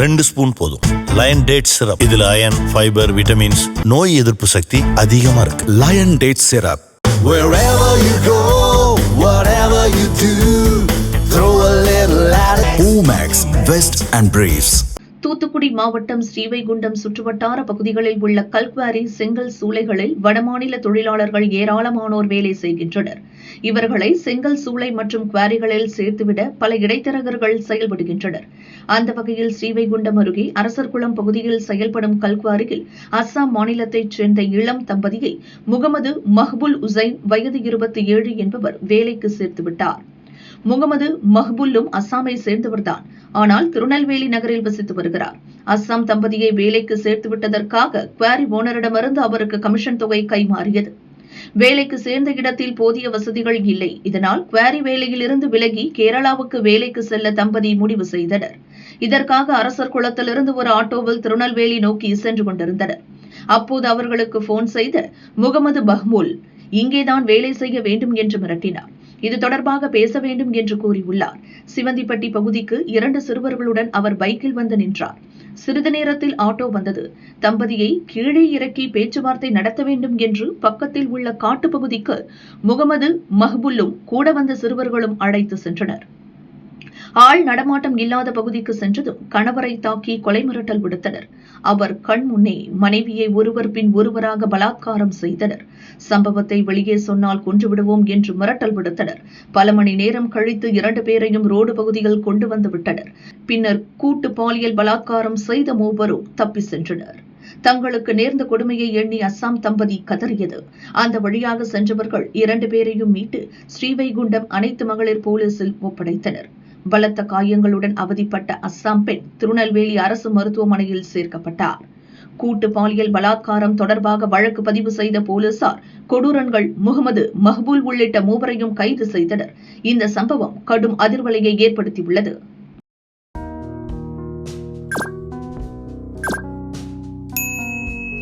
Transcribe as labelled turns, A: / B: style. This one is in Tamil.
A: 2 ஸ்பூன் போதும். லயன் டேட் சிரப், இதுல அயன், ஃபைபர், விட்டமின்ஸ், நோய் எதிர்ப்பு சக்தி அதிகமா இருக்கு.
B: Lion date syrup.
C: Wherever you go, whatever you do, throw a little at it.
B: Omax, Vest and Briefs.
D: Thoothukudi மாவட்டம் ஸ்ரீவைகுண்டம் சுற்றுவட்டார பகுதிகளில் உள்ள கல்குவாரி செங்கல் சூளைகளில் வடமாநில தொழிலாளர்கள் ஏராளமானோர் வேலை செய்கின்றனர். இவர்களை செங்கல் சூளை மற்றும் குவாரிகளில் சேர்த்துவிட பல இடைத்தரகர்கள் செயல்படுகின்றனர். அந்த வகையில் ஸ்ரீவைகுண்டம் அருகே அரசர்குளம் பகுதியில் செயல்படும் கல்குவாரியில் அஸ்ஸாம் மாநிலத்தைச் சேர்ந்த இளம் தம்பதியை முகமது மஹ்புல் உசைன் வயது 27 என்பவர் வேலைக்கு சேர்த்துவிட்டார். முகமது மஹ்புல்லும் அஸ்ஸாமை சேர்ந்தவர்தான். ஆனால் திருநெல்வேலி நகரில் வசித்து வருகிறார். அஸ்ஸாம் தம்பதியை வேலைக்கு சேர்த்துவிட்டதற்காக குவாரி ஓனரிடமிருந்து அவருக்கு கமிஷன் தொகை கைமாறியது. வேலைக்கு சேர்ந்த இடத்தில் போதிய வசதிகள் இல்லை. இதனால் குவாரி வேலையில் இருந்து விலகி கேரளாவுக்கு வேலைக்கு செல்ல தம்பதி முடிவு செய்தனர். இதற்காக அரசர் குளத்திலிருந்து ஒரு ஆட்டோவில் திருநெல்வேலி நோக்கி சென்று கொண்டிருந்தனர். அப்போது அவர்களுக்கு போன் செய்த முகமது மஹ்புல் இங்கேதான் வேலை செய்ய வேண்டும் என்று மிரட்டினார். இது தொடர்பாக பேச வேண்டும் என்று கூறியுள்ளார். சிவந்திப்பட்டி பகுதிக்கு 2 சிறுவர்களுடன் அவர் பைக்கில் வந்து நின்றார். சிறிது நேரத்தில் ஆட்டோ வந்தது. தம்பதியை கீழே இறக்கி பேச்சுவார்த்தை நடத்த வேண்டும் என்று பக்கத்தில் உள்ள காட்டுப்பகுதிக்கு முகமது மஹ்புல்லும் கூட வந்த சிறுவர்களும் அழைத்து சென்றனர். ஆள் நடமாட்டம் இல்லாத பகுதிக்கு சென்றதும் கணவரை தாக்கி கொலை மிரட்டல் விடுத்தனர். அவர் கண் முன்னே மனைவியை ஒருவர் பின் ஒருவராக பலாத்காரம் செய்தனர். சம்பவத்தை வெளியே சொன்னால் கொன்றுவிடுவோம் என்று மிரட்டல் விடுத்தனர். பல மணி நேரம் கழித்து 2 பேரையும் ரோடு பகுதியில் கொண்டு வந்து விட்டனர். பின்னர் கூட்டு பாலியல் பலாத்காரம் செய்த மூவரும் தப்பி சென்றனர். தங்களுக்கு நேர்ந்த கொடுமையை எண்ணி அஸ்ஸாம் தம்பதி கதறியது. அந்த வழியாக சென்றவர்கள் 2 பேரையும் மீட்டு ஸ்ரீவைகுண்டம் அனைத்து மகளிர் போலீசில் ஒப்படைத்தனர். பலத்த காயங்களுடன் அவதிப்பட்ட அஸ்ஸாம் பெண் திருநெல்வேலி அரசு மருத்துவமனையில் சேர்க்கப்பட்டார். கூட்டு பாலியல் பலாத்காரம் தொடர்பாக வழக்கு பதிவு செய்த போலீசார் கொடூரன்கள் முகமது மஹ்புல் உள்ளிட்ட மூவரையும் கைது செய்தனர். இந்த சம்பவம் கடும் அதிர்வலையை ஏற்படுத்தியுள்ளது.